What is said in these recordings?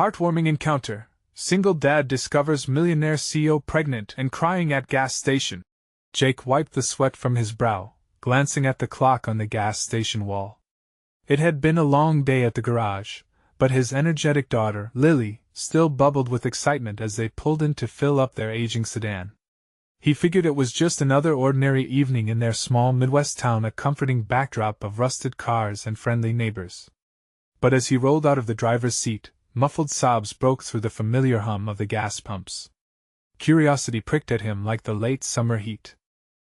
Heartwarming encounter. Single dad discovers millionaire CEO pregnant and crying at gas station. Jake wiped the sweat from his brow, glancing at the clock on the gas station wall. It had been a long day at the garage, but his energetic daughter, Lily, still bubbled with excitement as they pulled in to fill up their aging sedan. He figured it was just another ordinary evening in their small Midwest town, a comforting backdrop of rusted cars and friendly neighbors. But as he rolled out of the driver's seat, muffled sobs broke through the familiar hum of the gas pumps. Curiosity pricked at him like the late summer heat.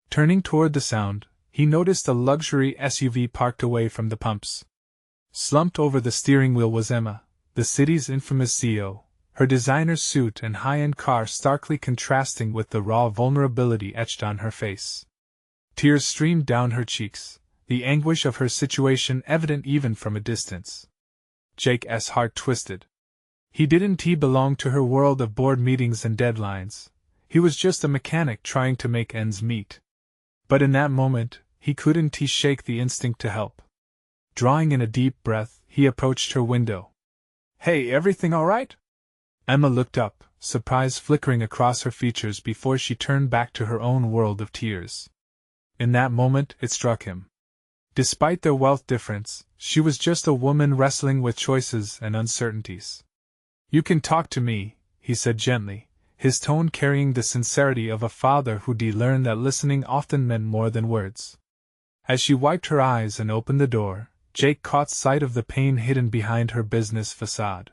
Turning toward the sound, he noticed a luxury SUV parked away from the pumps. Slumped over the steering wheel was Emma, the city's infamous CEO, her designer suit and high-end car starkly contrasting with the raw vulnerability etched on her face. Tears streamed down her cheeks, the anguish of her situation evident even from a distance. Jake's heart twisted. He didn't belong to her world of board meetings and deadlines. He was just a mechanic trying to make ends meet. But in that moment, he couldn't shake the instinct to help. Drawing in a deep breath, he approached her window. "Hey, everything all right?" Emma looked up, surprise flickering across her features before she turned back to her own world of tears. In that moment, it struck him. Despite their wealth difference, she was just a woman wrestling with choices and uncertainties. "You can talk to me," he said gently, his tone carrying the sincerity of a father who'd learned that listening often meant more than words. As she wiped her eyes and opened the door, Jake caught sight of the pain hidden behind her business facade.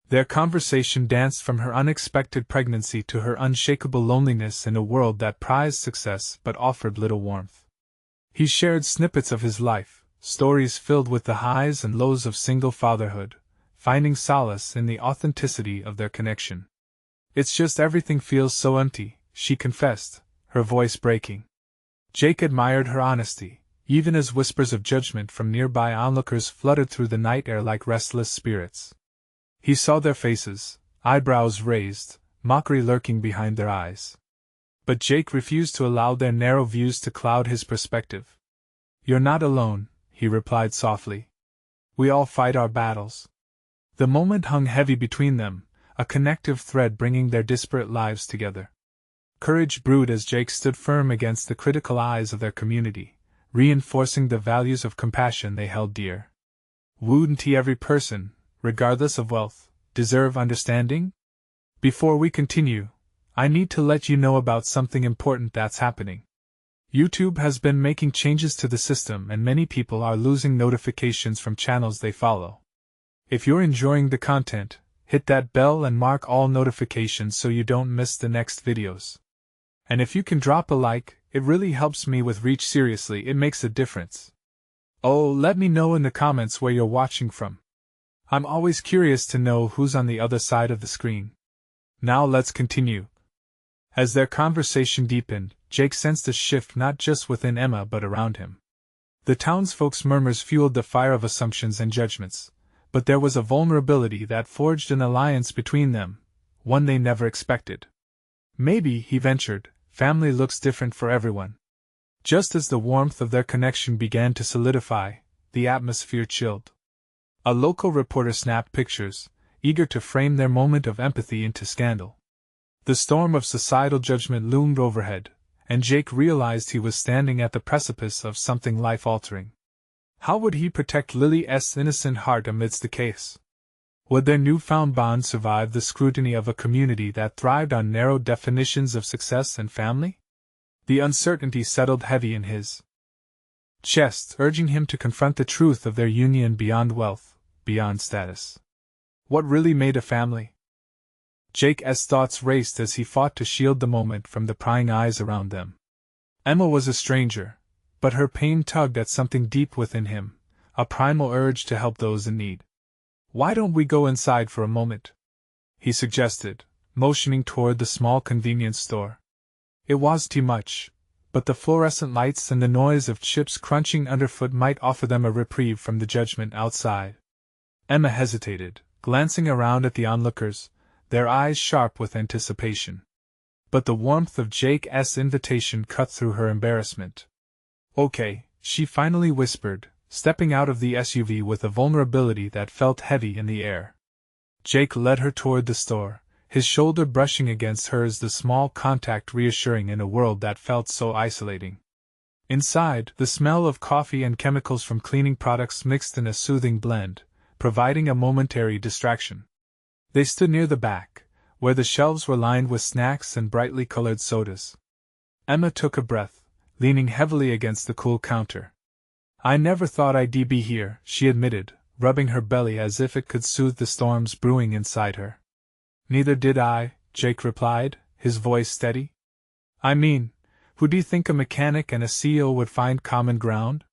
Their conversation danced from her unexpected pregnancy to her unshakable loneliness in a world that prized success but offered little warmth. He shared snippets of his life, stories filled with the highs and lows of single fatherhood, finding solace in the authenticity of their connection. "It's just everything feels so empty," she confessed, her voice breaking. Jake admired her honesty, even as whispers of judgment from nearby onlookers fluttered through the night air like restless spirits. He saw their faces, eyebrows raised, mockery lurking behind their eyes. But Jake refused to allow their narrow views to cloud his perspective. "You're not alone," he replied softly. "We all fight our battles." The moment hung heavy between them, a connective thread bringing their disparate lives together. Courage brewed as Jake stood firm against the critical eyes of their community, reinforcing the values of compassion they held dear. Wouldn't every person, regardless of wealth, deserve understanding? Before we continue, I need to let you know about something important that's happening. YouTube has been making changes to the system and many people are losing notifications from channels they follow. If you're enjoying the content, hit that bell and mark all notifications so you don't miss the next videos. And if you can drop a like, it really helps me with reach. Seriously, it makes a difference. Oh, let me know in the comments where you're watching from. I'm always curious to know who's on the other side of the screen. Now let's continue. As their conversation deepened, Jake sensed a shift not just within Emma but around him. The townsfolk's murmurs fueled the fire of assumptions and judgments, but there was a vulnerability that forged an alliance between them, one they never expected. "Maybe," he ventured, "family looks different for everyone." Just as the warmth of their connection began to solidify, the atmosphere chilled. A local reporter snapped pictures, eager to frame their moment of empathy into scandal. The storm of societal judgment loomed overhead, and Jake realized he was standing at the precipice of something life-altering. How would he protect Lily's innocent heart amidst the chaos? Would their newfound bond survive the scrutiny of a community that thrived on narrow definitions of success and family? The uncertainty settled heavy in his chest, urging him to confront the truth of their union beyond wealth, beyond status. What really made a family? Jake's thoughts raced as he fought to shield the moment from the prying eyes around them. Emma was a stranger, but her pain tugged at something deep within him, a primal urge to help those in need. "Why don't we go inside for a moment?" he suggested, motioning toward the small convenience store. It was too much, but the fluorescent lights and the noise of chips crunching underfoot might offer them a reprieve from the judgment outside. Emma hesitated, glancing around at the onlookers, their eyes sharp with anticipation. But the warmth of Jake's invitation cut through her embarrassment. "Okay," she finally whispered, stepping out of the SUV with a vulnerability that felt heavy in the air. Jake led her toward the store, his shoulder brushing against hers, the small contact reassuring in a world that felt so isolating. Inside, the smell of coffee and chemicals from cleaning products mixed in a soothing blend, providing a momentary distraction. They stood near the back, where the shelves were lined with snacks and brightly colored sodas. Emma took a breath, leaning heavily against the cool counter. "I never thought I'd be here," she admitted, rubbing her belly as if it could soothe the storms brewing inside her. "Neither did I," Jake replied, his voice steady. "I mean, who do you think a mechanic and a CEO would find common ground?"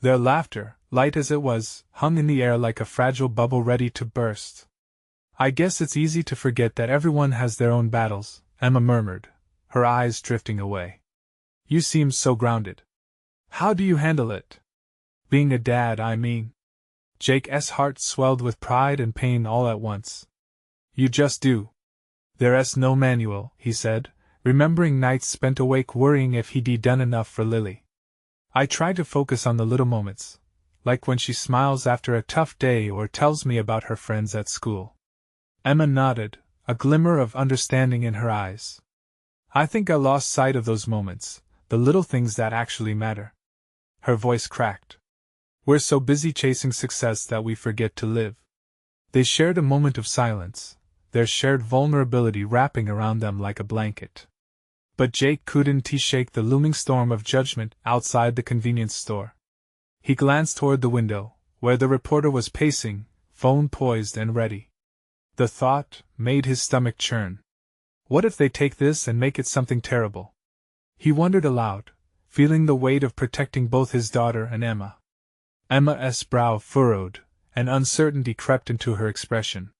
Their laughter, light as it was, hung in the air like a fragile bubble ready to burst. "I guess it's easy to forget that everyone has their own battles," Emma murmured, her eyes drifting away. "You seem so grounded. How do you handle it? Being a dad, I mean." Jake's heart swelled with pride and pain all at once. "You just do. There's no manual," he said, remembering nights spent awake worrying if he'd done enough for Lily. "I try to focus on the little moments, like when she smiles after a tough day or tells me about her friends at school." Emma nodded, a glimmer of understanding in her eyes. "I think I lost sight of those moments, the little things that actually matter." Her voice cracked. "We're so busy chasing success that we forget to live." They shared a moment of silence, their shared vulnerability wrapping around them like a blanket. But Jake couldn't shake the looming storm of judgment outside the convenience store. He glanced toward the window, where the reporter was pacing, phone poised and ready. The thought made his stomach churn. What if they take this and make it something terrible? He wondered aloud, feeling the weight of protecting both his daughter and Emma. Emma's brow furrowed, and uncertainty crept into her expression.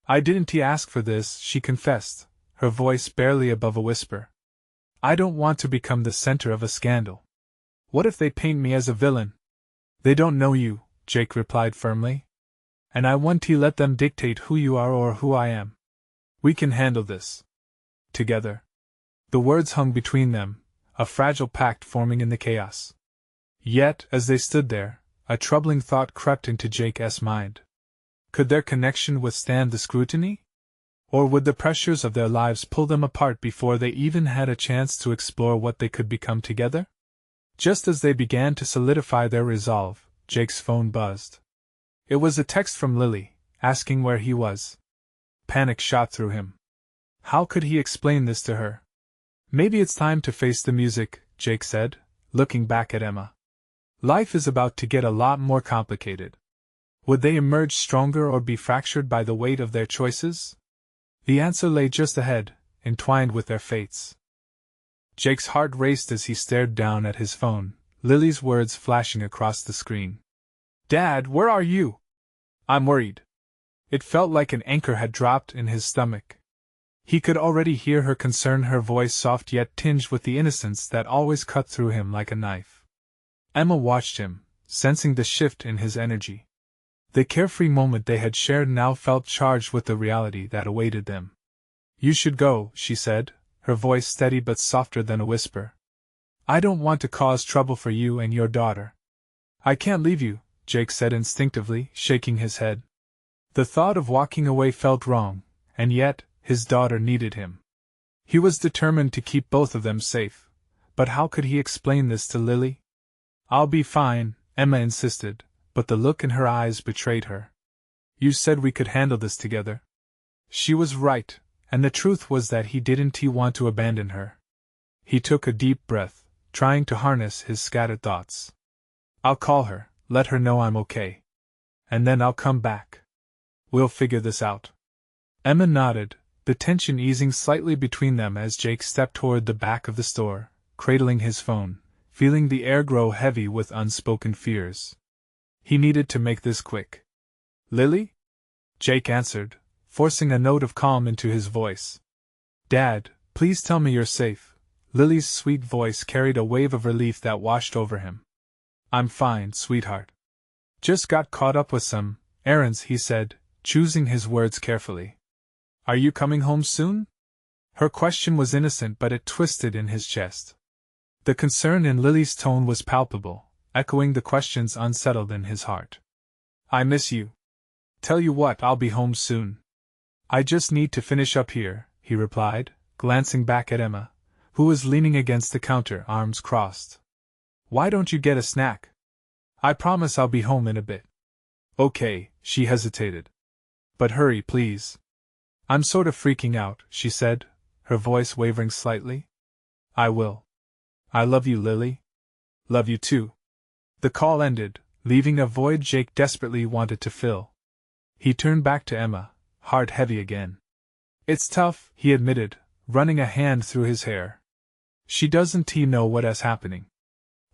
"I didn't ask for this," she confessed, her voice barely above a whisper. "I don't want to become the center of a scandal. What if they paint me as a villain?" "They don't know you," Jake replied firmly. "And I won't let them dictate who you are or who I am. We can handle this together." The words hung between them, a fragile pact forming in the chaos. Yet, as they stood there, a troubling thought crept into Jake's mind. Could their connection withstand the scrutiny? Or would the pressures of their lives pull them apart before they even had a chance to explore what they could become together? Just as they began to solidify their resolve, Jake's phone buzzed. It was a text from Lily, asking where he was. Panic shot through him. How could he explain this to her? "Maybe it's time to face the music," Jake said, looking back at Emma. "Life is about to get a lot more complicated." Would they emerge stronger or be fractured by the weight of their choices? The answer lay just ahead, entwined with their fates. Jake's heart raced as he stared down at his phone, Lily's words flashing across the screen. "Dad, where are you? I'm worried." It felt like an anchor had dropped in his stomach. He could already hear her concern, her voice soft yet tinged with the innocence that always cut through him like a knife. Emma watched him, sensing the shift in his energy. The carefree moment they had shared now felt charged with the reality that awaited them. "You should go," she said, her voice steady but softer than a whisper. "I don't want to cause trouble for you and your daughter." "I can't leave you," Jake said instinctively, shaking his head. The thought of walking away felt wrong, and yet, his daughter needed him. He was determined to keep both of them safe, but how could he explain this to Lily? "I'll be fine," Emma insisted, but the look in her eyes betrayed her. "You said we could handle this together." She was right, and the truth was that he didn't want to abandon her. He took a deep breath, trying to harness his scattered thoughts. "I'll call her, let her know I'm okay. And then I'll come back. We'll figure this out." Emma nodded, the tension easing slightly between them as Jake stepped toward the back of the store, cradling his phone, feeling the air grow heavy with unspoken fears. He needed to make this quick. "Lily?" Jake answered, forcing a note of calm into his voice. "Dad, please tell me you're safe." Lily's sweet voice carried a wave of relief that washed over him. "I'm fine, sweetheart. Just got caught up with some errands," he said, choosing his words carefully. "Are you coming home soon?" Her question was innocent, but it twisted in his chest. The concern in Lily's tone was palpable, echoing the questions unsettled in his heart. "I miss you. Tell you what, I'll be home soon." I just need to finish up here, he replied, glancing back at Emma, who was leaning against the counter, arms crossed. Why don't you get a snack? I promise I'll be home in a bit. Okay, she hesitated. But hurry, please. I'm sort of freaking out, she said, her voice wavering slightly. I will. I love you, Lily. Love you too. The call ended, leaving a void Jake desperately wanted to fill. He turned back to Emma, heart heavy again. It's tough, he admitted, running a hand through his hair. She doesn't know what's happening.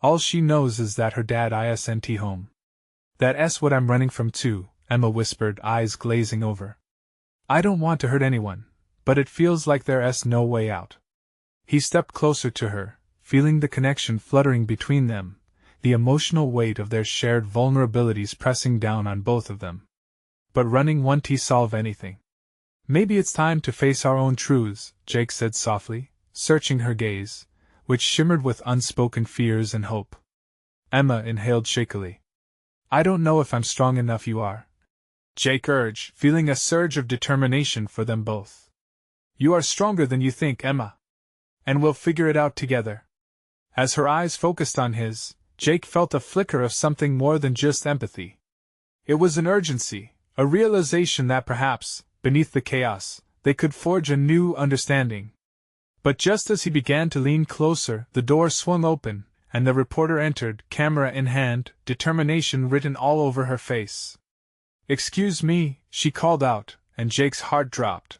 All she knows is that her dad isn't home. That's what I'm running from too, Emma whispered, eyes glazing over. I don't want to hurt anyone, but it feels like there's no way out. He stepped closer to her, feeling the connection fluttering between them, the emotional weight of their shared vulnerabilities pressing down on both of them. But running won't solve anything. Maybe it's time to face our own truths, Jake said softly, searching her gaze, which shimmered with unspoken fears and hope. Emma inhaled shakily. I don't know if I'm strong enough. You are, Jake urged, feeling a surge of determination for them both. You are stronger than you think, Emma. And we'll figure it out together. As her eyes focused on his, Jake felt a flicker of something more than just empathy. It was an urgency, a realization that perhaps, beneath the chaos, they could forge a new understanding. But just as he began to lean closer, the door swung open, and the reporter entered, camera in hand, determination written all over her face. Excuse me, she called out, and Jake's heart dropped.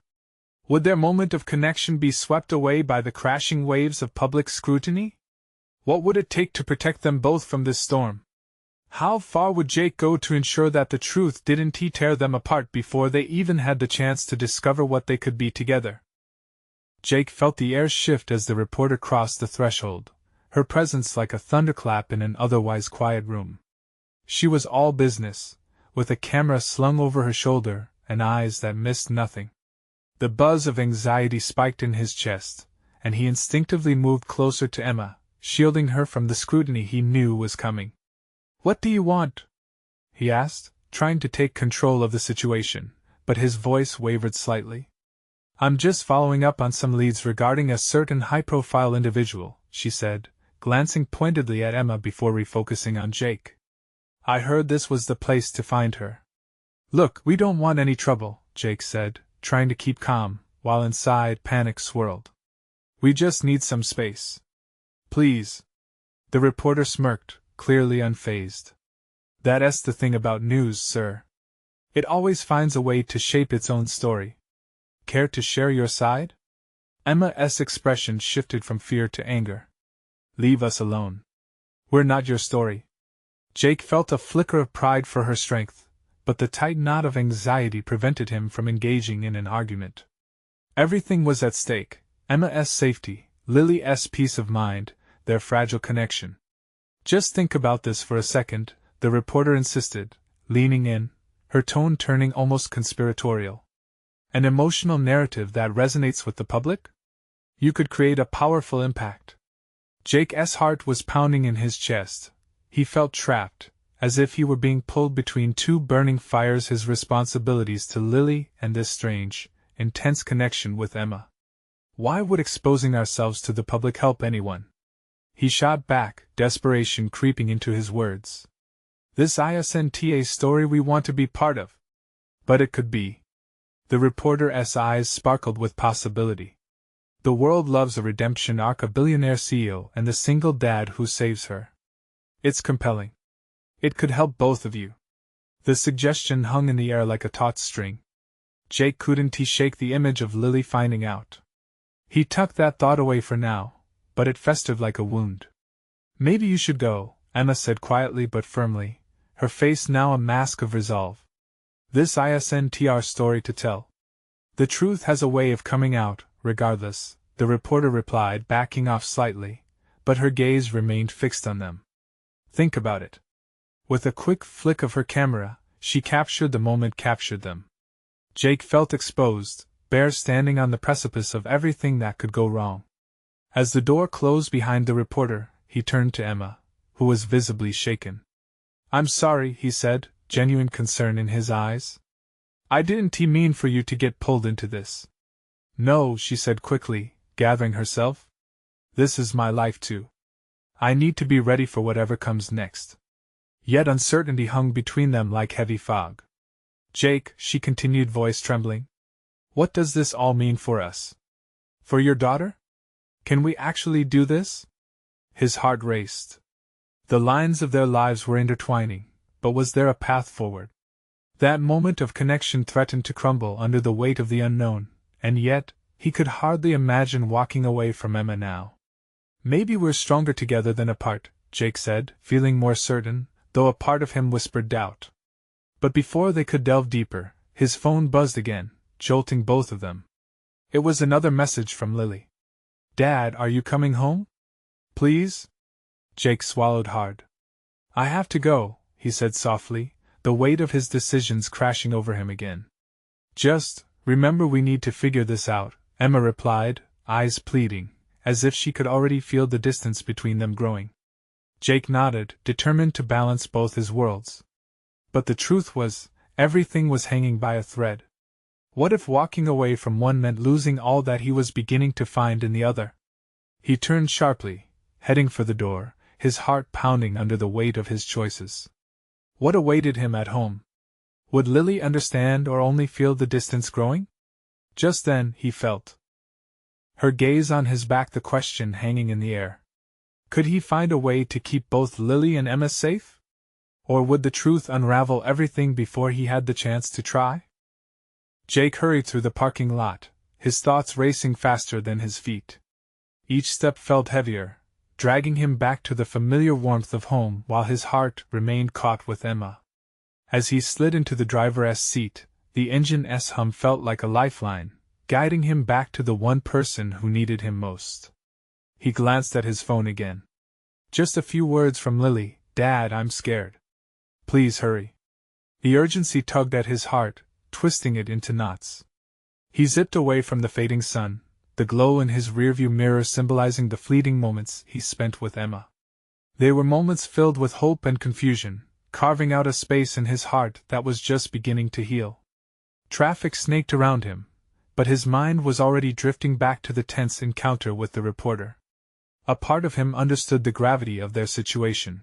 Would their moment of connection be swept away by the crashing waves of public scrutiny? What would it take to protect them both from this storm? How far would Jake go to ensure that the truth didn't tear them apart before they even had the chance to discover what they could be together? Jake felt the air shift as the reporter crossed the threshold, her presence like a thunderclap in an otherwise quiet room. She was all business, with a camera slung over her shoulder and eyes that missed nothing. The buzz of anxiety spiked in his chest, and he instinctively moved closer to Emma, shielding her from the scrutiny he knew was coming. What do you want? He asked, trying to take control of the situation, but his voice wavered slightly. I'm just following up on some leads regarding a certain high-profile individual, she said, glancing pointedly at Emma before refocusing on Jake. I heard this was the place to find her. Look, we don't want any trouble, Jake said, trying to keep calm, while inside panic swirled. We just need some space. Please. The reporter smirked, clearly unfazed. That's the thing about news, sir. It always finds a way to shape its own story. Care to share your side? Emma's expression shifted from fear to anger. Leave us alone. We're not your story. Jake felt a flicker of pride for her strength, but the tight knot of anxiety prevented him from engaging in an argument. Everything was at stake: Emma's safety, Lily's peace of mind, their fragile connection. Just think about this for a second, the reporter insisted, leaning in, her tone turning almost conspiratorial. An emotional narrative that resonates with the public? You could create a powerful impact. Jake's heart was pounding in his chest. He felt trapped, as if he were being pulled between two burning fires: his responsibilities to Lily and this strange, intense connection with Emma. Why would exposing ourselves to the public help anyone? He shot back, desperation creeping into his words. This isn't a story we want to be part of. But it could be. The reporter's eyes sparkled with possibility. The world loves a redemption arc, a billionaire CEO and the single dad who saves her. It's compelling. It could help both of you. The suggestion hung in the air like a taut string. Jake couldn't shake the image of Lily finding out. He tucked that thought away for now, but it festered like a wound. Maybe you should go, Emma said quietly but firmly, her face now a mask of resolve. This isn't our story to tell. The truth has a way of coming out, regardless, the reporter replied, backing off slightly, but her gaze remained fixed on them. Think about it. With a quick flick of her camera, she captured the moment, captured them. Jake felt exposed, bare, standing on the precipice of everything that could go wrong. As the door closed behind the reporter, he turned to Emma, who was visibly shaken. I'm sorry, he said, genuine concern in his eyes. I didn't mean for you to get pulled into this. No, she said quickly, gathering herself. This is my life too. I need to be ready for whatever comes next. Yet uncertainty hung between them like heavy fog. Jake, she continued, voice trembling. What does this all mean for us? For your daughter? Can we actually do this? His heart raced. The lines of their lives were intertwining, but was there a path forward? That moment of connection threatened to crumble under the weight of the unknown, and yet, he could hardly imagine walking away from Emma now. Maybe we're stronger together than apart, Jake said, feeling more certain, though a part of him whispered doubt. But before they could delve deeper, his phone buzzed again, jolting both of them. It was another message from Lily. Dad, are you coming home? Please? Jake swallowed hard. I have to go, he said softly, the weight of his decisions crashing over him again. Just, remember we need to figure this out, Emma replied, eyes pleading, as if she could already feel the distance between them growing. Jake nodded, determined to balance both his worlds. But the truth was, everything was hanging by a thread. What if walking away from one meant losing all that he was beginning to find in the other? He turned sharply, heading for the door, his heart pounding under the weight of his choices. What awaited him at home? Would Lily understand or only feel the distance growing? Just then, he felt her gaze on his back, the question hanging in the air. Could he find a way to keep both Lily and Emma safe? Or would the truth unravel everything before he had the chance to try? Jake hurried through the parking lot, his thoughts racing faster than his feet. Each step felt heavier, dragging him back to the familiar warmth of home while his heart remained caught with Emma. As he slid into the driver's seat, the engine's hum felt like a lifeline, guiding him back to the one person who needed him most. He glanced at his phone again. Just a few words from Lily. Dad, I'm scared. Please hurry. The urgency tugged at his heart, twisting it into knots. He zipped away from the fading sun, the glow in his rearview mirror symbolizing the fleeting moments he spent with Emma. They were moments filled with hope and confusion, carving out a space in his heart that was just beginning to heal. Traffic snaked around him, but his mind was already drifting back to the tense encounter with the reporter. A part of him understood the gravity of their situation.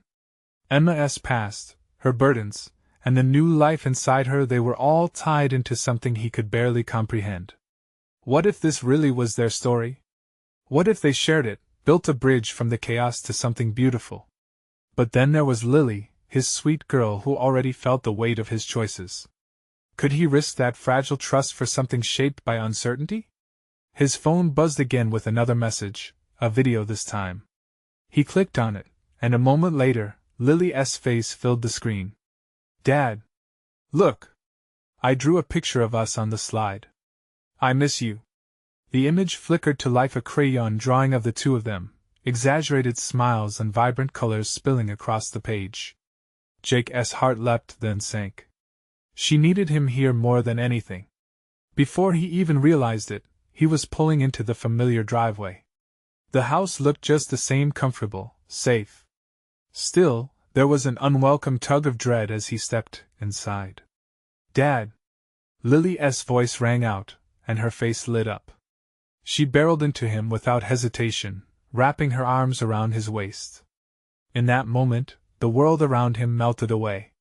Emma's past, her burdens, and the new life inside her, they were all tied into something he could barely comprehend. What if this really was their story? What if they shared it, built a bridge from the chaos to something beautiful? But then there was Lily, his sweet girl who already felt the weight of his choices. Could he risk that fragile trust for something shaped by uncertainty? His phone buzzed again with another message, a video this time. He clicked on it, and a moment later, Lily's face filled the screen. Dad! Look! I drew a picture of us on the slide. I miss you. The image flickered to life, a crayon drawing of the two of them, exaggerated smiles and vibrant colors spilling across the page. Jake's heart leapt, then sank. She needed him here more than anything. Before he even realized it, he was pulling into the familiar driveway. The house looked just the same, comfortable, safe. Still, there was an unwelcome tug of dread as he stepped inside. Dad! Lily's voice rang out, and her face lit up. She barreled into him without hesitation, wrapping her arms around his waist. In that moment, the world around him melted away.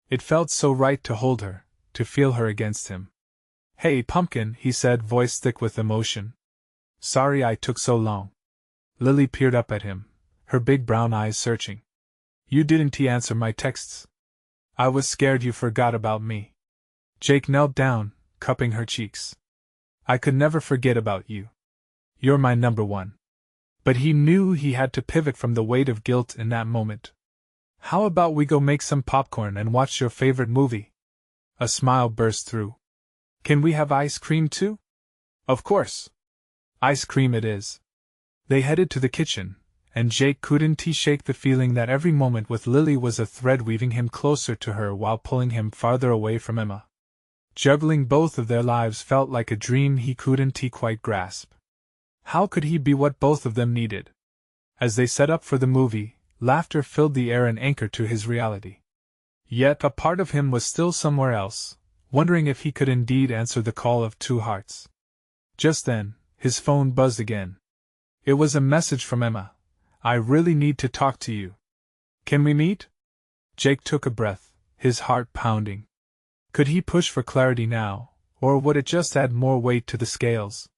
It felt so right to hold her, to feel her against him. Hey, pumpkin, he said, voice thick with emotion. Sorry I took so long. Lily peered up at him, her big brown eyes searching. You didn't answer my texts. I was scared you forgot about me. Jake knelt down, cupping her cheeks. I could never forget about you. You're my number one. But he knew he had to pivot from the weight of guilt in that moment. How about we go make some popcorn and watch your favorite movie? A smile burst through. Can we have ice cream too? Of course. Ice cream it is. They headed to the kitchen, and Jake couldn't shake the feeling that every moment with Lily was a thread weaving him closer to her while pulling him farther away from Emma. Juggling both of their lives felt like a dream he couldn't quite grasp. How could he be what both of them needed? As they set up for the movie, laughter filled the air, an anchor to his reality. Yet a part of him was still somewhere else, wondering if he could indeed answer the call of two hearts. Just then, his phone buzzed again. It was a message from Emma. "I really need to talk to you. Can we meet?" Jake took a breath, his heart pounding. Could he push for clarity now, or would it just add more weight to the scales?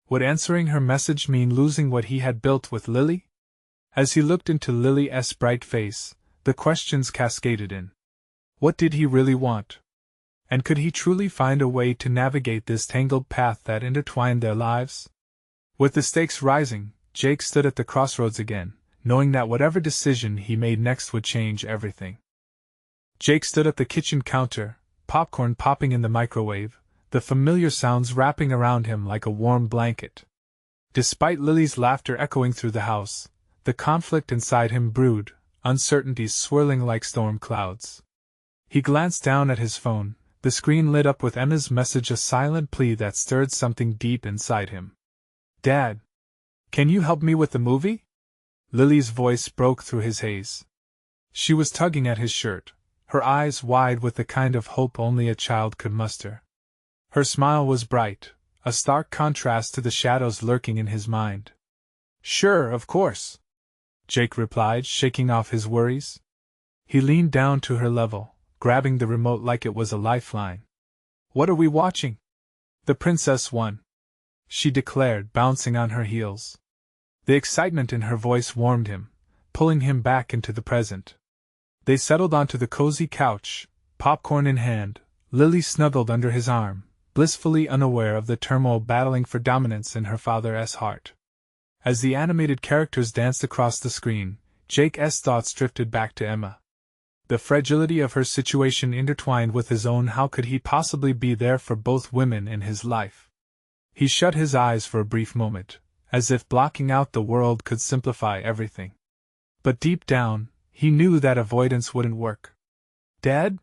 Would answering her message mean losing what he had built with Lily? As he looked into Lily's bright face, the questions cascaded in. What did he really want? And could he truly find a way to navigate this tangled path that intertwined their lives? With the stakes rising, Jake stood at the crossroads again, knowing that whatever decision he made next would change everything. Jake stood at the kitchen counter, popcorn popping in the microwave, the familiar sounds wrapping around him like a warm blanket. Despite Lily's laughter echoing through the house, the conflict inside him brewed, uncertainties swirling like storm clouds. He glanced down at his phone, the screen lit up with Emma's message, a silent plea that stirred something deep inside him. "Dad, can you help me with the movie?" Lily's voice broke through his haze. She was tugging at his shirt, her eyes wide with the kind of hope only a child could muster. Her smile was bright, a stark contrast to the shadows lurking in his mind. "Sure, of course," Jake replied, shaking off his worries. He leaned down to her level, grabbing the remote like it was a lifeline. "What are we watching?" "The Princess One," she declared, bouncing on her heels. The excitement in her voice warmed him, pulling him back into the present. They settled onto the cozy couch, popcorn in hand, Lily snuggled under his arm, blissfully unaware of the turmoil battling for dominance in her father's heart. As the animated characters danced across the screen, Jake's thoughts drifted back to Emma. The fragility of her situation intertwined with his own. How could he possibly be there for both women in his life? He shut his eyes for a brief moment, as if blocking out the world could simplify everything. But deep down, he knew that avoidance wouldn't work. "Dad?"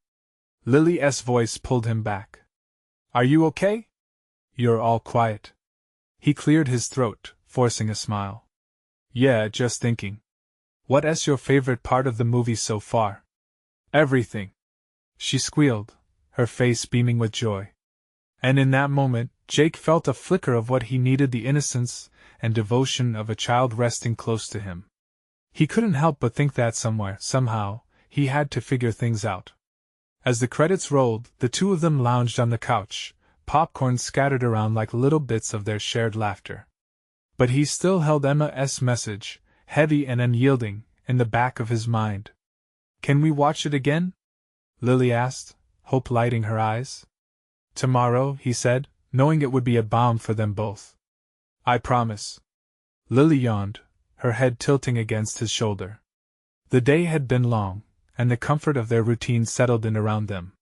Lily's voice pulled him back. "Are you okay? You're all quiet." He cleared his throat, forcing a smile. "Yeah, just thinking. What's your favorite part of the movie so far?" "Everything," she squealed, her face beaming with joy. And in that moment, Jake felt a flicker of what he needed, the innocence and devotion of a child resting close to him. He couldn't help but think that somewhere, somehow, he had to figure things out. As the credits rolled, the two of them lounged on the couch, popcorn scattered around like little bits of their shared laughter. But he still held Emma's message, heavy and unyielding, in the back of his mind. "Can we watch it again?" Lily asked, hope lighting her eyes. "Tomorrow," he said, knowing it would be a bomb for them both. "I promise." Lily yawned, her head tilting against his shoulder. The day had been long, and the comfort of their routine settled in around them.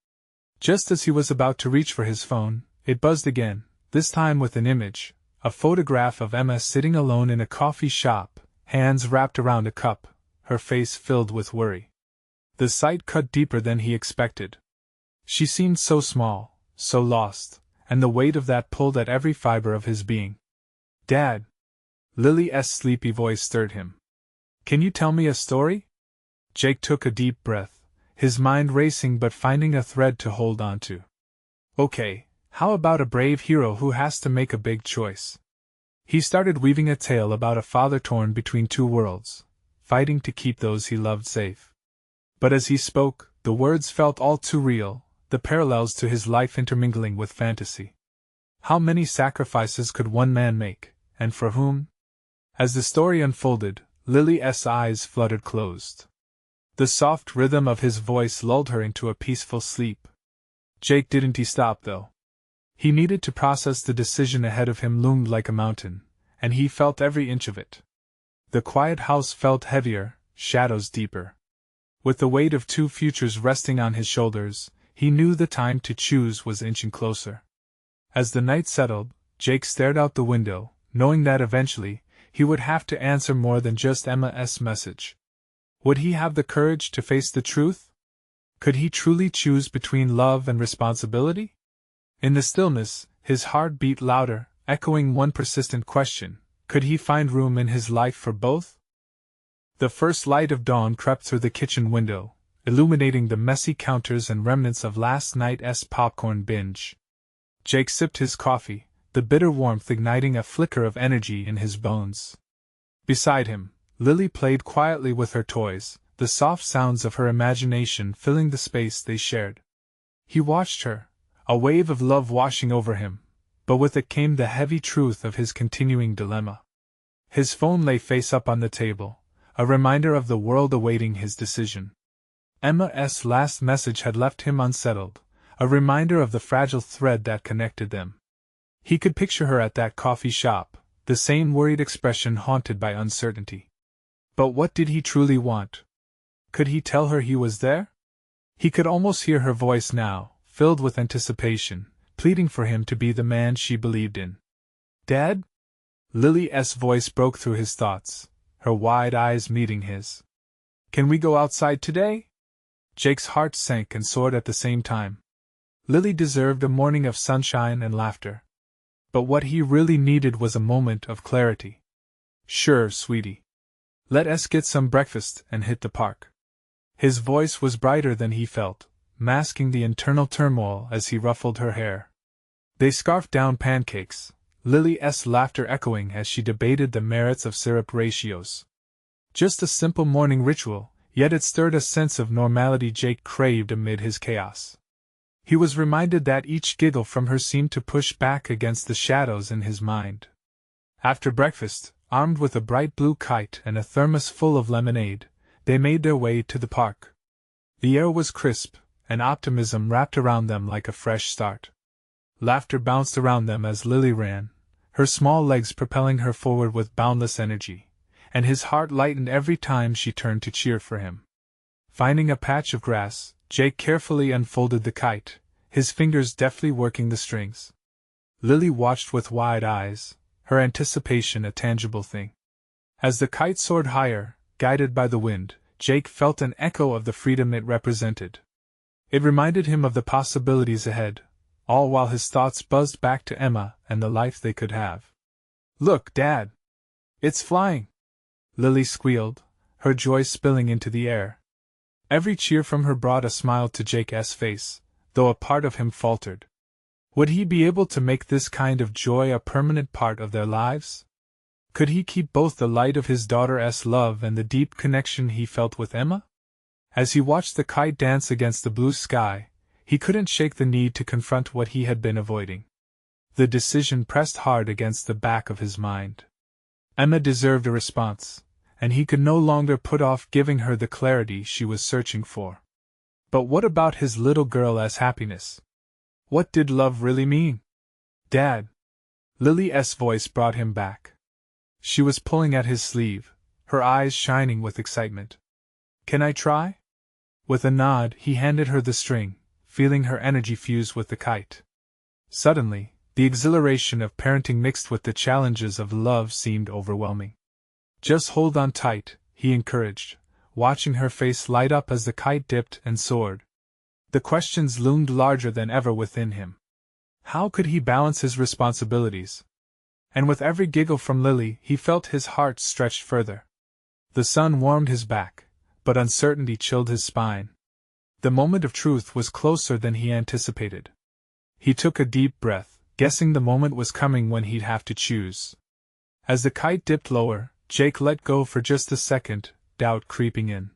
Just as he was about to reach for his phone, it buzzed again, this time with an image, a photograph of Emma sitting alone in a coffee shop, hands wrapped around a cup, her face filled with worry. The sight cut deeper than he expected. She seemed so small, so lost, and the weight of that pulled at every fiber of his being. "Dad!" Lily's sleepy voice stirred him. "Can you tell me a story?" Jake took a deep breath, his mind racing but finding a thread to hold on to. "Okay, how about a brave hero who has to make a big choice?" He started weaving a tale about a father torn between two worlds, fighting to keep those he loved safe. But as he spoke, the words felt all too real, the parallels to his life intermingling with fantasy. How many sacrifices could one man make, and for whom? As the story unfolded, Lily's eyes fluttered closed. The soft rhythm of his voice lulled her into a peaceful sleep. Jake didn't stop, though. He needed to process. The decision ahead of him loomed like a mountain, and he felt every inch of it. The quiet house felt heavier, shadows deeper. With the weight of two futures resting on his shoulders, he knew the time to choose was inching closer. As the night settled, Jake stared out the window, knowing that eventually, he would have to answer more than just Emma's message. Would he have the courage to face the truth? Could he truly choose between love and responsibility? In the stillness, his heart beat louder, echoing one persistent question: could he find room in his life for both? The first light of dawn crept through the kitchen window, illuminating the messy counters and remnants of last night's popcorn binge. Jake sipped his coffee, the bitter warmth igniting a flicker of energy in his bones. Beside him, Lily played quietly with her toys, the soft sounds of her imagination filling the space they shared. He watched her, a wave of love washing over him, but with it came the heavy truth of his continuing dilemma. His phone lay face up on the table, a reminder of the world awaiting his decision. Emma's last message had left him unsettled, a reminder of the fragile thread that connected them. He could picture her at that coffee shop, the same worried expression haunted by uncertainty. But what did he truly want? Could he tell her he was there? He could almost hear her voice now, filled with anticipation, pleading for him to be the man she believed in. Dad? Lily's voice broke through his thoughts, her wide eyes meeting his. Can we go outside today? Jake's heart sank and soared at the same time. Lily deserved a morning of sunshine and laughter. But what he really needed was a moment of clarity. Sure, sweetie. Let us get some breakfast and hit the park. His voice was brighter than he felt, masking the internal turmoil as he ruffled her hair. They scarfed down pancakes, Lily's laughter echoing as she debated the merits of syrup ratios. Just a simple morning ritual, yet it stirred a sense of normality Jake craved amid his chaos. He was reminded that each giggle from her seemed to push back against the shadows in his mind. After breakfast, armed with a bright blue kite and a thermos full of lemonade, they made their way to the park. The air was crisp, and optimism wrapped around them like a fresh start. Laughter bounced around them as Lily ran, her small legs propelling her forward with boundless energy, and his heart lightened every time she turned to cheer for him. Finding a patch of grass, Jake carefully unfolded the kite, his fingers deftly working the strings. Lily watched with wide eyes, her anticipation a tangible thing. As the kite soared higher, guided by the wind, Jake felt an echo of the freedom it represented. It reminded him of the possibilities ahead, all while his thoughts buzzed back to Emma and the life they could have. Look, Dad! It's flying! Lily squealed, her joy spilling into the air. Every cheer from her brought a smile to Jake's face, though a part of him faltered. Would he be able to make this kind of joy a permanent part of their lives? Could he keep both the light of his daughter's love and the deep connection he felt with Emma? As he watched the kite dance against the blue sky, he couldn't shake the need to confront what he had been avoiding. The decision pressed hard against the back of his mind. Emma deserved a response, and he could no longer put off giving her the clarity she was searching for. But what about his little girl's happiness? What did love really mean? Dad! Lily's voice brought him back. She was pulling at his sleeve, her eyes shining with excitement. Can I try? With a nod, he handed her the string, feeling her energy fuse with the kite. Suddenly, the exhilaration of parenting mixed with the challenges of love seemed overwhelming. Just hold on tight, he encouraged, watching her face light up as the kite dipped and soared. The questions loomed larger than ever within him. How could he balance his responsibilities? And with every giggle from Lily, he felt his heart stretched further. The sun warmed his back, but uncertainty chilled his spine. The moment of truth was closer than he anticipated. He took a deep breath, guessing the moment was coming when he'd have to choose. As the kite dipped lower, Jake let go for just a second, doubt creeping in.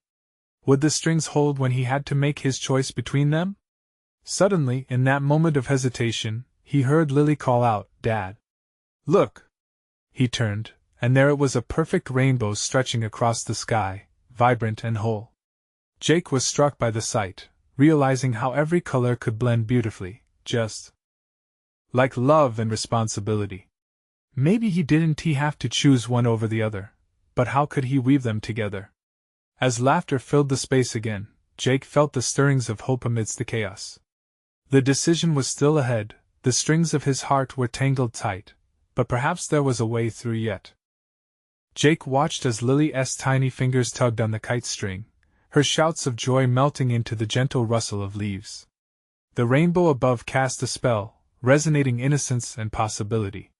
Would the strings hold when he had to make his choice between them? Suddenly, in that moment of hesitation, he heard Lily call out, "Dad!" Look! He turned, and there it was, a perfect rainbow stretching across the sky, vibrant and whole. Jake was struck by the sight, realizing how every color could blend beautifully, just like love and responsibility. Maybe he didn't have to choose one over the other, but how could he weave them together? As laughter filled the space again, Jake felt the stirrings of hope amidst the chaos. The decision was still ahead, the strings of his heart were tangled tight, but perhaps there was a way through yet. Jake watched as Lily's tiny fingers tugged on the kite string, her shouts of joy melting into the gentle rustle of leaves. The rainbow above cast a spell, resonating innocence and possibility.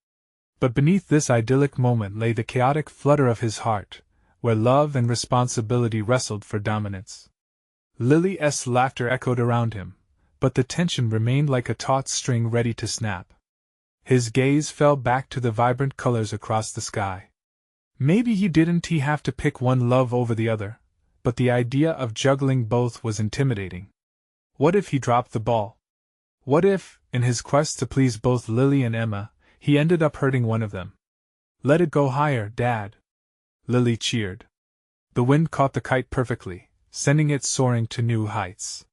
But beneath this idyllic moment lay the chaotic flutter of his heart, where love and responsibility wrestled for dominance. Lily's laughter echoed around him, but the tension remained like a taut string ready to snap. His gaze fell back to the vibrant colors across the sky. Maybe he didn't have to pick one love over the other, but the idea of juggling both was intimidating. What if he dropped the ball? What if, in his quest to please both Lily and Emma, he ended up hurting one of them? Let it go higher, Dad! Lily cheered. The wind caught the kite perfectly, sending it soaring to new heights.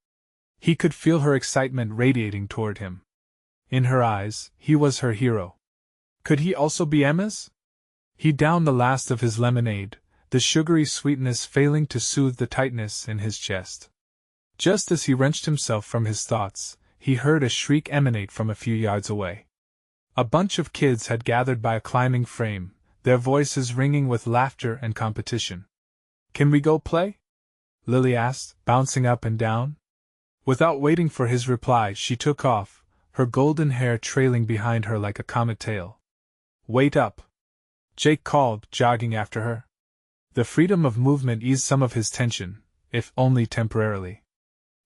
He could feel her excitement radiating toward him. In her eyes, he was her hero. Could he also be Emma's? He downed the last of his lemonade, the sugary sweetness failing to soothe the tightness in his chest. Just as he wrenched himself from his thoughts, he heard a shriek emanate from a few yards away. A bunch of kids had gathered by a climbing frame, their voices ringing with laughter and competition. "Can we go play?" Lily asked, bouncing up and down. Without waiting for his reply, she took off, her golden hair trailing behind her like a comet tail. "Wait up!" Jake called, jogging after her. The freedom of movement eased some of his tension, if only temporarily.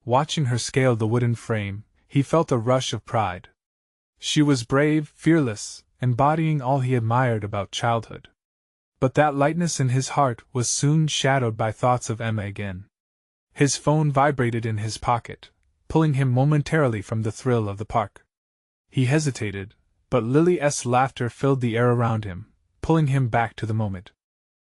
Watching her scale the wooden frame, he felt a rush of pride. She was brave, fearless, embodying all he admired about childhood. But that lightness in his heart was soon shadowed by thoughts of Emma again. His phone vibrated in his pocket, pulling him momentarily from the thrill of the park. He hesitated, but Lily's laughter filled the air around him, pulling him back to the moment.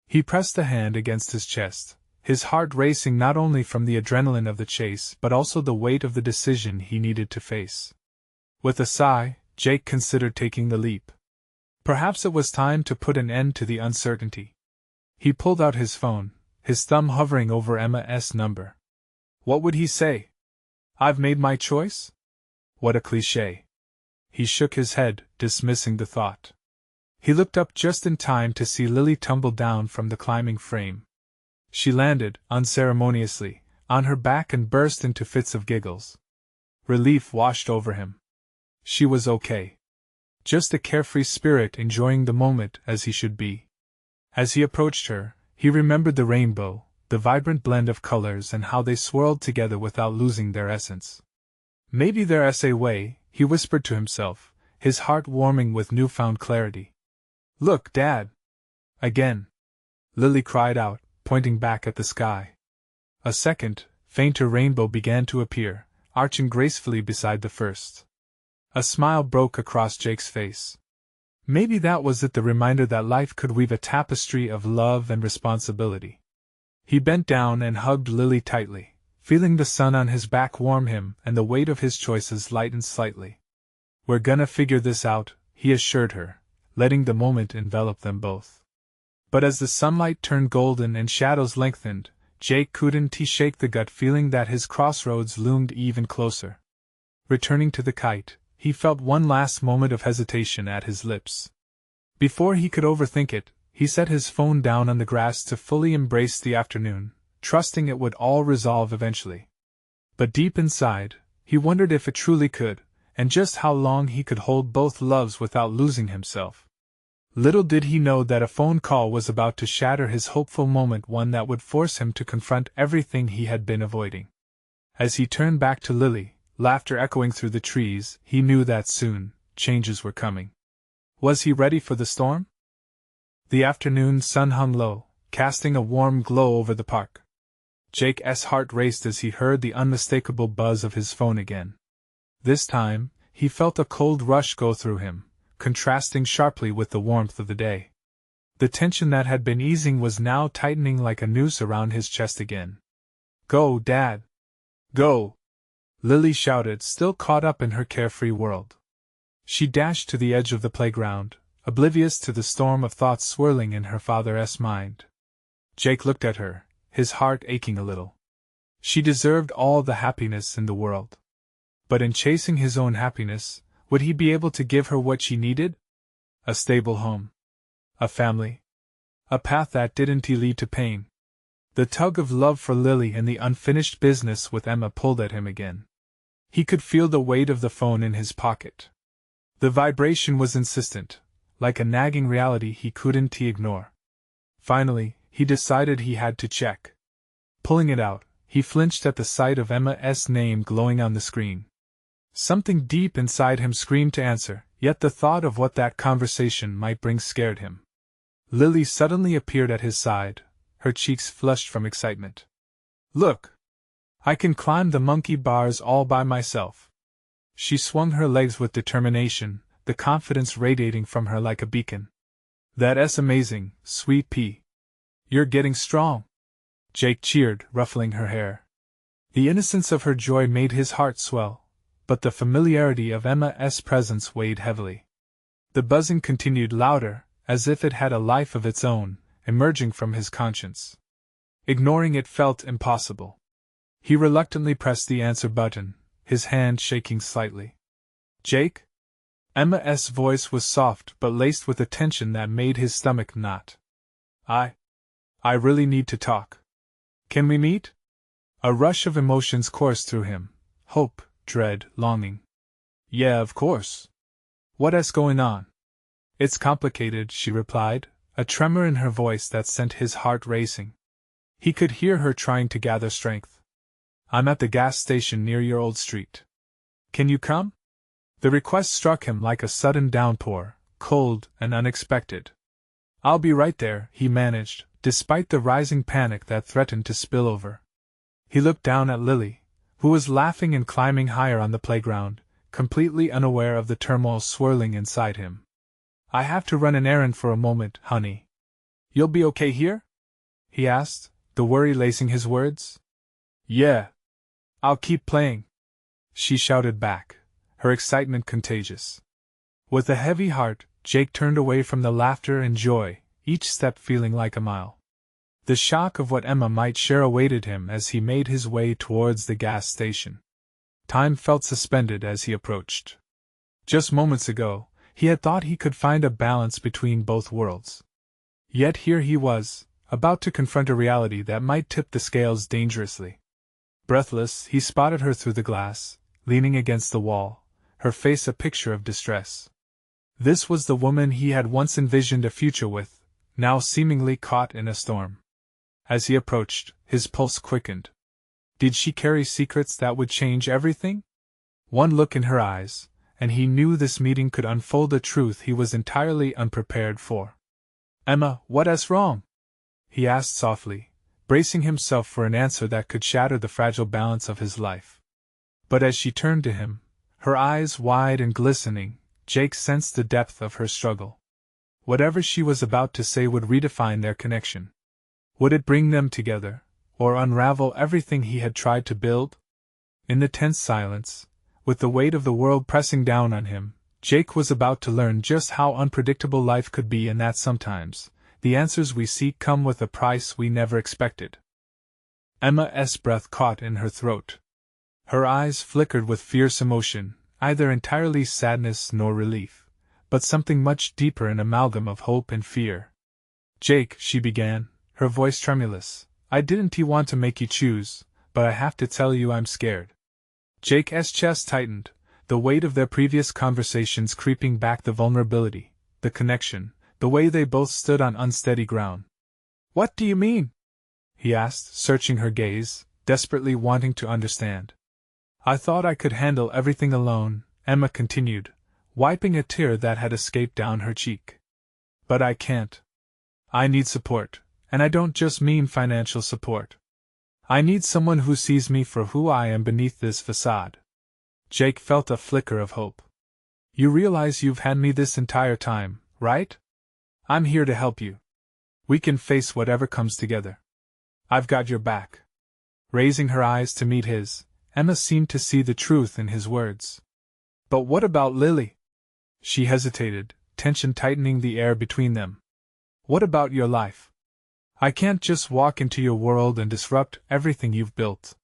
He pressed a hand against his chest, his heart racing not only from the adrenaline of the chase but also the weight of the decision he needed to face. With a sigh, Jake considered taking the leap. Perhaps it was time to put an end to the uncertainty. He pulled out his phone, his thumb hovering over Emma's number. What would he say? "I've made my choice?" What a cliché. He shook his head, dismissing the thought. He looked up just in time to see Lily tumble down from the climbing frame. She landed, unceremoniously, on her back and burst into fits of giggles. Relief washed over him. She was okay. Just a carefree spirit enjoying the moment as he should be. As he approached her, he remembered the rainbow, the vibrant blend of colors and how they swirled together without losing their essence. Maybe there's a way, he whispered to himself, his heart warming with newfound clarity. "Look, Dad!" "Again!" Lily cried out, pointing back at the sky. A second, fainter rainbow began to appear, arching gracefully beside the first. A smile broke across Jake's face. Maybe that was it, the reminder that life could weave a tapestry of love and responsibility. He bent down and hugged Lily tightly, feeling the sun on his back warm him and the weight of his choices lighten slightly. "We're gonna figure this out," he assured her, letting the moment envelop them both. But as the sunlight turned golden and shadows lengthened, Jake couldn't shake the gut feeling that his crossroads loomed even closer. Returning to the kite, he felt one last moment of hesitation at his lips. Before he could overthink it, he set his phone down on the grass to fully embrace the afternoon, trusting it would all resolve eventually. But deep inside, he wondered if it truly could, and just how long he could hold both loves without losing himself. Little did he know that a phone call was about to shatter his hopeful moment, one that would force him to confront everything he had been avoiding. As he turned back to Lily, laughter echoing through the trees, he knew that soon, changes were coming. Was he ready for the storm? The afternoon sun hung low, casting a warm glow over the park. Jake's heart raced as he heard the unmistakable buzz of his phone again. This time, he felt a cold rush go through him, contrasting sharply with the warmth of the day. The tension that had been easing was now tightening like a noose around his chest again. "Go, Dad! Go!" Lily shouted, still caught up in her carefree world. She dashed to the edge of the playground, oblivious to the storm of thoughts swirling in her father's mind. Jake looked at her, his heart aching a little. She deserved all the happiness in the world. But in chasing his own happiness, would he be able to give her what she needed? A stable home. A family. A path that didn't lead to pain. The tug of love for Lily and the unfinished business with Emma pulled at him again. He could feel the weight of the phone in his pocket. The vibration was insistent, like a nagging reality he couldn't ignore. Finally, he decided he had to check. Pulling it out, He flinched at the sight of Emma's name glowing on the screen. Something deep inside him screamed to answer, yet the thought of what that conversation might bring scared him. Lily suddenly appeared at his side, her cheeks flushed from excitement. "Look! I can climb the monkey bars all by myself." She swung her legs with determination, the confidence radiating from her like a beacon. "That's amazing, sweet pea. You're getting strong," Jake cheered, ruffling her hair. The innocence of her joy made his heart swell, but the familiarity of Emma's presence weighed heavily. The buzzing continued louder, as if it had a life of its own, emerging from his conscience. Ignoring it felt impossible. He reluctantly pressed the answer button, his hand shaking slightly. "Jake?" Emma's voice was soft but laced with a tension that made his stomach knot. I really need to talk. Can we meet?" A rush of emotions coursed through him. Hope, dread, longing. "Yeah, of course. What's going on?" "It's complicated," she replied, a tremor in her voice that sent his heart racing. He could hear her trying to gather strength. "I'm at the gas station near your old street. Can you come?" The request struck him like a sudden downpour, cold and unexpected. "I'll be right there," he managed, despite the rising panic that threatened to spill over. He looked down at Lily, who was laughing and climbing higher on the playground, completely unaware of the turmoil swirling inside him. "I have to run an errand for a moment, honey. You'll be okay here?" he asked, the worry lacing his words. "Yeah. I'll keep playing," she shouted back, her excitement contagious. With a heavy heart, Jake turned away from the laughter and joy, each step feeling like a mile. The shock of what Emma might share awaited him as he made his way towards the gas station. Time felt suspended as he approached. Just moments ago, he had thought he could find a balance between both worlds. Yet here he was, about to confront a reality that might tip the scales dangerously. Breathless, he spotted her through the glass, leaning against the wall, her face a picture of distress. This was the woman he had once envisioned a future with, now seemingly caught in a storm. As he approached, his pulse quickened. Did she carry secrets that would change everything? One look in her eyes, and he knew this meeting could unfold a truth he was entirely unprepared for. "Emma, what's wrong?" he asked softly, bracing himself for an answer that could shatter the fragile balance of his life. But as she turned to him, her eyes wide and glistening, Jake sensed the depth of her struggle. Whatever she was about to say would redefine their connection. Would it bring them together, or unravel everything he had tried to build? In the tense silence, with the weight of the world pressing down on him, Jake was about to learn just how unpredictable life could be, and that sometimes, the answers we seek come with a price we never expected. Emma's breath caught in her throat. Her eyes flickered with fierce emotion, either entirely sadness nor relief, but something much deeper, an amalgam of hope and fear. "Jake," she began, her voice tremulous, "I didn't want to make you choose, but I have to tell you I'm scared." Jake's chest tightened, the weight of their previous conversations creeping back, the vulnerability, the connection, the way they both stood on unsteady ground. "What do you mean?" he asked, searching her gaze, desperately wanting to understand. "I thought I could handle everything alone," Emma continued, wiping a tear that had escaped down her cheek. "But I can't. I need support, and I don't just mean financial support. I need someone who sees me for who I am beneath this facade." Jake felt a flicker of hope. "You realize you've had me this entire time, right? I'm here to help you. We can face whatever comes together. I've got your back." Raising her eyes to meet his, Emma seemed to see the truth in his words. "But what about Lily?" She hesitated, tension tightening the air between them. "What about your life? I can't just walk into your world and disrupt everything you've built."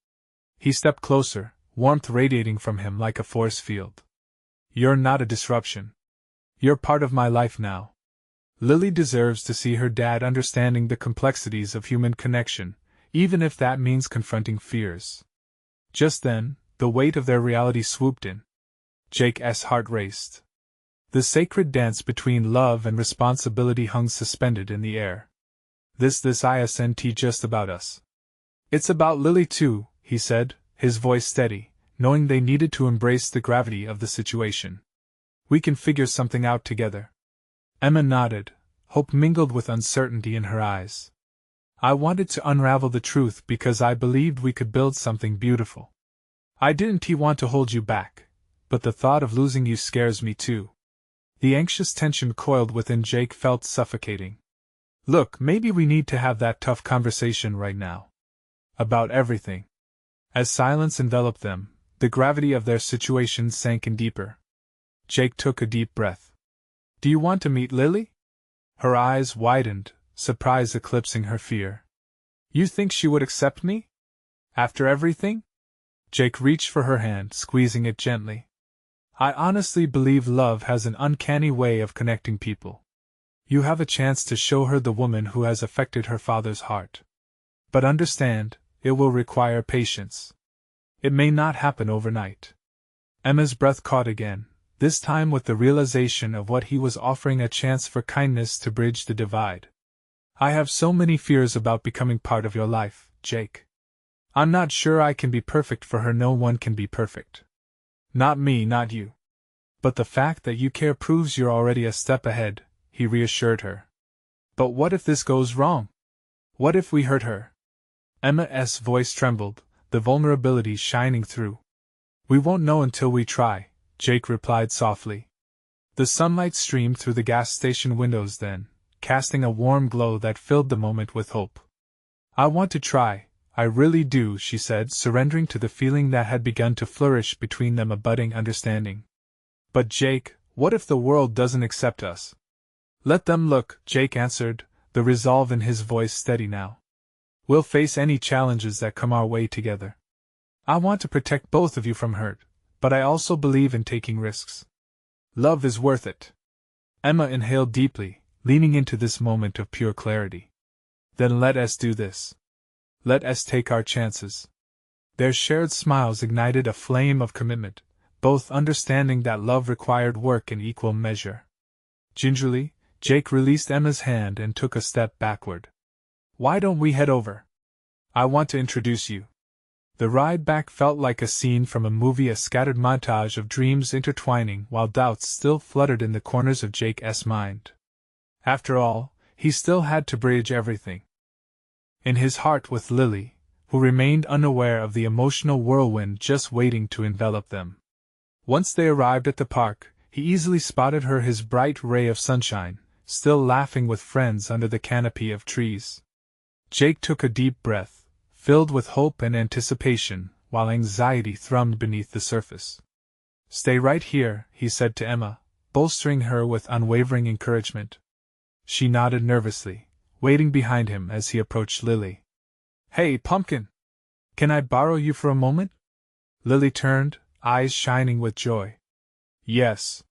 He stepped closer, warmth radiating from him like a force field. "You're not a disruption. You're part of my life now. Lily deserves to see her dad understanding the complexities of human connection, even if that means confronting fears." Just then, the weight of their reality swooped in. Jake's heart raced. The sacred dance between love and responsibility hung suspended in the air. This isn't just about us. It's about Lily too, he said, his voice steady, knowing they needed to embrace the gravity of the situation. We can figure something out together. Emma nodded, hope mingled with uncertainty in her eyes. I wanted to unravel the truth because I believed we could build something beautiful. I didn't want to hold you back, but the thought of losing you scares me too. The anxious tension coiled within Jake felt suffocating. Look, maybe we need to have that tough conversation right now. About everything. As silence enveloped them, the gravity of their situation sank in deeper. Jake took a deep breath. Do you want to meet Lily? Her eyes widened, surprise eclipsing her fear. You think she would accept me? After everything? Jake reached for her hand, squeezing it gently. I honestly believe love has an uncanny way of connecting people. You have a chance to show her the woman who has affected her father's heart. But understand, it will require patience. It may not happen overnight. Emma's breath caught again, this time with the realization of what he was offering, a chance for kindness to bridge the divide. I have so many fears about becoming part of your life, Jake. I'm not sure I can be perfect for her. No one can be perfect. Not me, not you. But the fact that you care proves you're already a step ahead, he reassured her. But what if this goes wrong? What if we hurt her? Emma's voice trembled, the vulnerability shining through. We won't know until we try, Jake replied softly. The sunlight streamed through the gas station windows then, casting a warm glow that filled the moment with hope. I want to try, I really do, she said, surrendering to the feeling that had begun to flourish between them, a budding understanding. But Jake, what if the world doesn't accept us? Let them look, Jake answered, the resolve in his voice steady now. We'll face any challenges that come our way together. I want to protect both of you from hurt, but I also believe in taking risks. Love is worth it. Emma inhaled deeply, leaning into this moment of pure clarity. Then let us do this. Let us take our chances. Their shared smiles ignited a flame of commitment, both understanding that love required work in equal measure. Gingerly, Jake released Emma's hand and took a step backward. Why don't we head over? I want to introduce you. The ride back felt like a scene from a movie, a scattered montage of dreams intertwining while doubts still fluttered in the corners of Jake's mind. After all, he still had to bridge everything in his heart with Lily, who remained unaware of the emotional whirlwind just waiting to envelop them. Once they arrived at the park, he easily spotted her, his bright ray of sunshine, still laughing with friends under the canopy of trees. Jake took a deep breath, filled with hope and anticipation, while anxiety thrummed beneath the surface. Stay right here, he said to Emma, bolstering her with unwavering encouragement. She nodded nervously, waiting behind him as he approached Lily. Hey, Pumpkin! Can I borrow you for a moment? Lily turned, eyes shining with joy. Yes.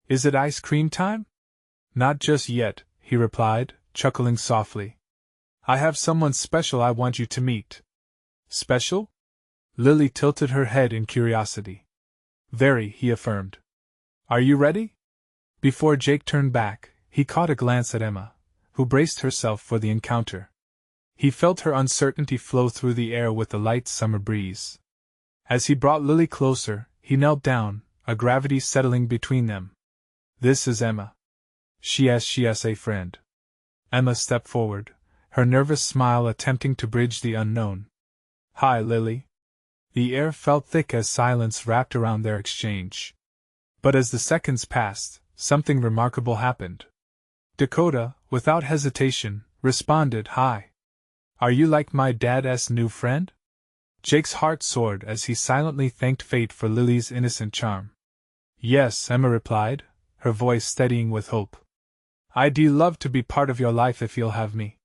Is it ice cream time? Not just yet, he replied, chuckling softly. I have someone special I want you to meet. Special? Lily tilted her head in curiosity. Very, he affirmed. Are you ready? Before Jake turned back, he caught a glance at Emma, who braced herself for the encounter. He felt her uncertainty flow through the air with the light summer breeze. As he brought Lily closer, he knelt down, a gravity settling between them. This is Emma. She is a friend. Emma stepped forward, her nervous smile attempting to bridge the unknown. Hi, Lily. The air felt thick as silence wrapped around their exchange. But as the seconds passed, something remarkable happened. Dakota, without hesitation, responded, Hi. Are you like my dad's new friend? Jake's heart soared as he silently thanked fate for Lily's innocent charm. Yes, Emma replied, her voice steadying with hope. I'd love to be part of your life if you'll have me.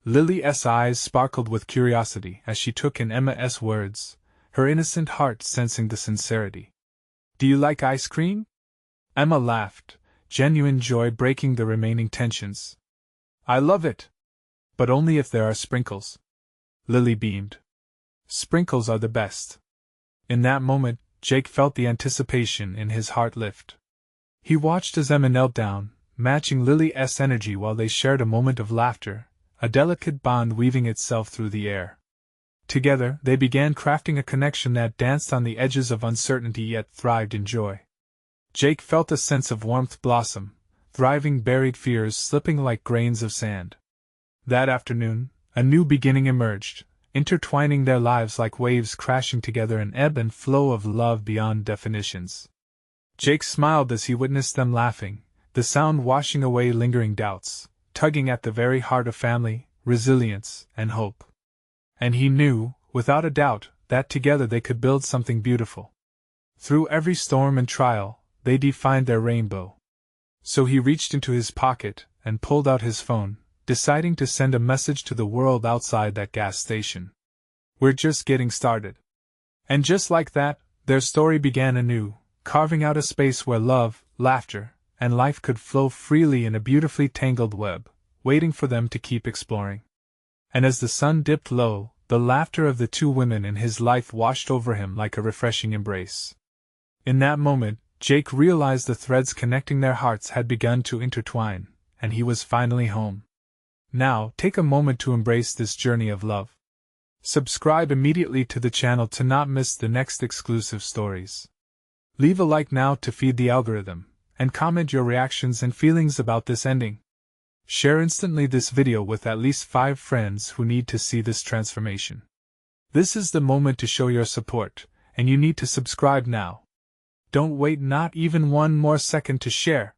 Lily's eyes sparkled with curiosity as she took in Emma's words, her innocent heart sensing the sincerity. Do you like ice cream? Emma laughed, genuine joy breaking the remaining tensions. I love it. But only if there are sprinkles. Lily beamed. Sprinkles are the best. In that moment, Jake felt the anticipation in his heart lift. He watched as Emma knelt down, matching Lily's energy while they shared a moment of laughter, a delicate bond weaving itself through the air. Together, they began crafting a connection that danced on the edges of uncertainty yet thrived in joy. Jake felt a sense of warmth blossom, thriving buried fears slipping like grains of sand. That afternoon, a new beginning emerged, intertwining their lives like waves crashing together, an ebb and flow of love beyond definitions. Jake smiled as he witnessed them laughing, the sound washing away lingering doubts, tugging at the very heart of family, resilience, and hope. And he knew, without a doubt, that together they could build something beautiful. Through every storm and trial, they defined their rainbow. So he reached into his pocket and pulled out his phone, deciding to send a message to the world outside that gas station. "We're just getting started." And just like that, their story began anew, carving out a space where love, laughter, and life could flow freely in a beautifully tangled web, waiting for them to keep exploring. And as the sun dipped low, the laughter of the two women in his life washed over him like a refreshing embrace. In that moment, Jake realized the threads connecting their hearts had begun to intertwine, and he was finally home. Now, take a moment to embrace this journey of love. Subscribe immediately to the channel to not miss the next exclusive stories. Leave a like now to feed the algorithm, and comment your reactions and feelings about this ending. Share instantly this video with at least 5 friends who need to see this transformation. This is the moment to show your support, and you need to subscribe now. Don't wait not even one more second to share.